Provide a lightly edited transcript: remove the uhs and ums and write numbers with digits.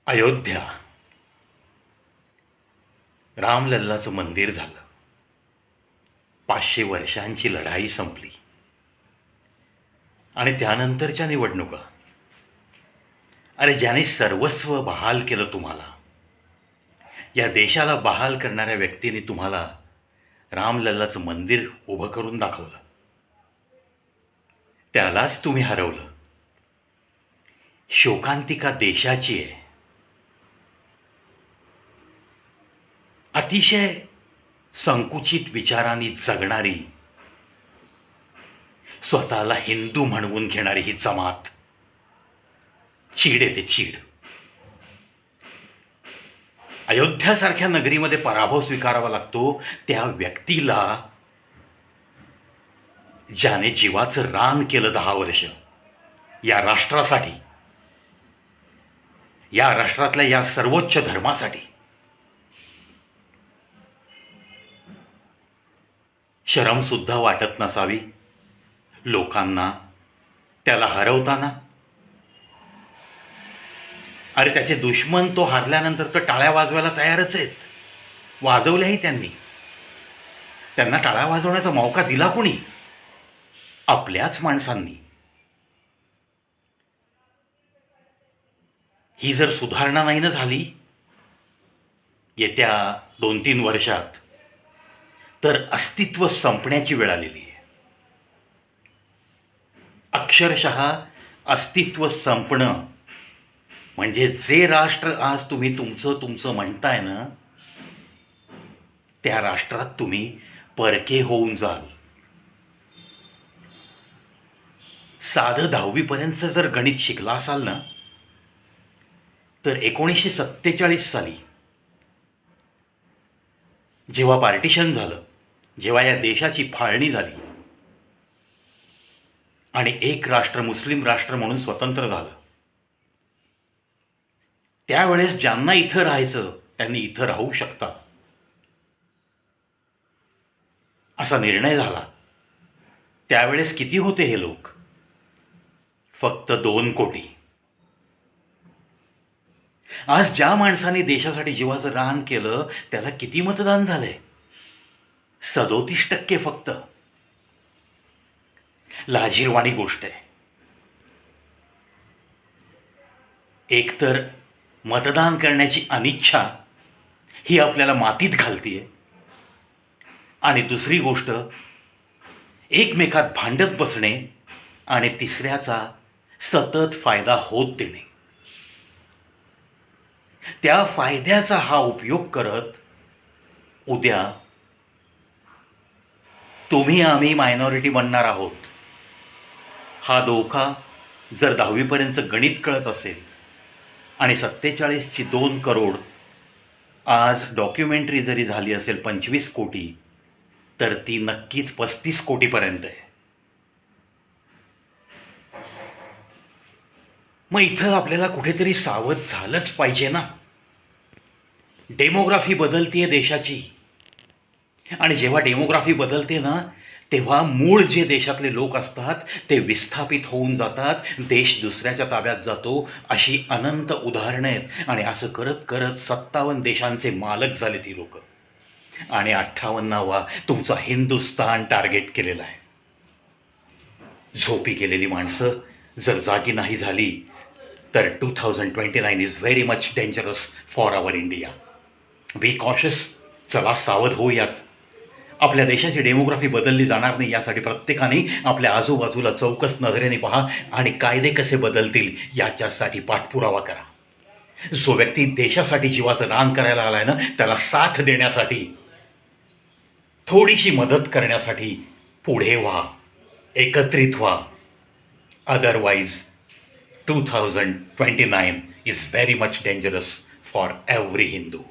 अयोध्या रामलल्लाचं मंदिर झालं. 500 वर्षांची लढाई संपली आणि त्यानंतरच्या निवडणुका. अरे, ज्याने सर्वस्व बहाल केलं तुम्हाला, या देशाला बहाल करणाऱ्या व्यक्तीने तुम्हाला रामलल्लाचं मंदिर उभं करून दाखवलं, त्यालाच तुम्ही हरवलं. शोकांतिका देशाची आहे. अतिशय संकुचित विचारांनी जगणारी, स्वतःला हिंदू म्हणवून घेणारी ही जमात. चीड येते, चीड. अयोध्यासारख्या नगरीमध्ये पराभव स्वीकारावा लागतो त्या व्यक्तीला, ज्याने जीवाचं रान केलं 10 वर्ष या राष्ट्रासाठी, या राष्ट्रातल्या या सर्वोच्च धर्मासाठी. शरम सुद्धा वाटत नसावी लोकांना त्याला हरवताना. अरे, त्याचे दुश्मन तो हरल्यानंतर तर टाळ्या वाजवायला तयारच आहेत. वाजवल्याही त्यांनी. त्यांना टाळ्या वाजवण्याचा मौका दिला कोणी? आपल्याच माणसांनी. ही जर सुधारणा नाही ना झाली येत्या 2-3 वर्षात, तर अस्तित्व संपण्याची वेळ आलेली आहे. अक्षरशः अस्तित्व संपणं म्हणजे जे राष्ट्र आज तुम्ही तुमचं म्हणताय ना, त्या राष्ट्रात तुम्ही परके होऊन जाल. साधं 10वी पर्यंत जर गणित शिकला असाल ना, तर 1947 साली जेव्हा पार्टिशन झालं, जेव्हा या देशाची फाळणी झाली आणि एक राष्ट्र मुस्लिम राष्ट्र म्हणून स्वतंत्र झालं, त्यावेळेस ज्यांना इथं राहायचं त्यांनी इथं राहू शकता असा निर्णय झाला. त्यावेळेस किती होते हे लोक? फक्त 2 कोटी. आज ज्या माणसाने देशासाठी जीवाचं रान केलं त्याला किती मतदान झालंय? 37% फक्त. लाजिरवाणी गोष्ट आहे. एकतर मतदान करण्याची अनिच्छा ही आपल्याला मातीत घालतीये, आणि दुसरी गोष्ट एकमेकात भांडत बसणे आणि तिसऱ्याचा सतत फायदा होत देणे. त्या फायद्याचा हा उपयोग करत उद्या तुम्ही आम्ही मायनॉरिटी बनणार आहोत. हा धोका जर 10वी पर्यंत गणित कळत असेल आणि 47ची 2 करोड आज डॉक्युमेंटरी जरी झाली असेल 25 कोटी, तर ती नक्कीच 35 कोटीपर्यंत आहे. मग इथं आपल्याला कुठेतरी सावध झालंच पाहिजे ना. डेमोग्राफी बदलतीये देशाची, आणि जेव्हा डेमोग्राफी बदलते ना, तेव्हा मूळ जे देशातले लोक असतात ते विस्थापित होऊन जातात. देश दुसऱ्याच्या ताब्यात जातो. अशी अनंत उदाहरणं आहेत. आणि असं करत करत 57 देशांचे मालक झाले ती लोक, आणि 58वा तुमचा हिंदुस्तान टार्गेट केलेला आहे. झोपी गेलेली माणसं जर जागी नाही झाली तर 2029 is very much dangerous for our India. Be cautious. चला सावध होऊयात. आपल्या देशाची डेमोग्राफी बदलली जाणार नाही यासाठी प्रत्येकाने आपल्या आजूबाजूला चौकस नजरेने पहा आणि कायदे कसे बदलतील याच्यासाठी पाठपुरावा करा. जो व्यक्ती देशासाठी जीवाचं रान करायला आलाय ना, त्याला साथ देण्यासाठी, थोडीशी मदत करण्यासाठी पुढे व्हा, एकत्रित व्हा. Otherwise 2029 is very much dangerous for every Hindu.